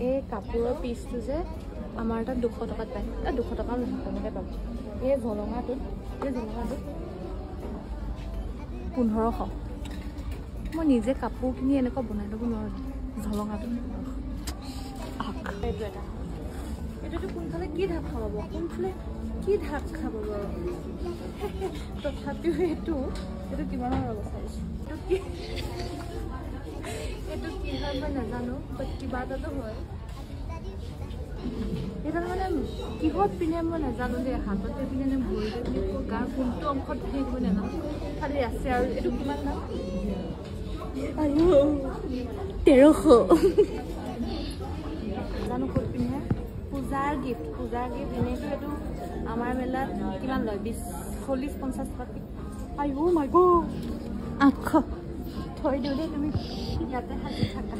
এই কাপোৰৰ পিচটো যে আমাৰ তাত 200 টকাত পায় 200 টকা নহয় কমতে পাব এই জলঙাটোত 1500 মই নিজে কাপোৰ কিনি এনেকুৱা বনাই ল'ব নোৱাৰোঁ জলঙাটো এইটোতো কোনফালে কি ঢাপ খাব কোনফালে কি ঢাপ খাব বাৰু তথাপিও এইটো কিমানৰ অৱস্থা এইটো কি হয় মই নাজানো বাট কিবা এটাতো হয় এটা মানে কিহত পিনে মই নাজানো দেই হাততে পিনে নে ভৰিতে পিনে গাৰ কোনটো অংশত পিনে মই নাজানো খালি আছে আৰু এইটো কিমান দাম 1300 জানো ক'ত পিনে পূজাৰ গিফ্ট এনেইতো এইটো আমাৰ মেলাত কিমান লয় 40-50 টকা আইও মাই গড আখ থৈ দিওঁ দেই তুমি ইয়াতে সাজি থাকা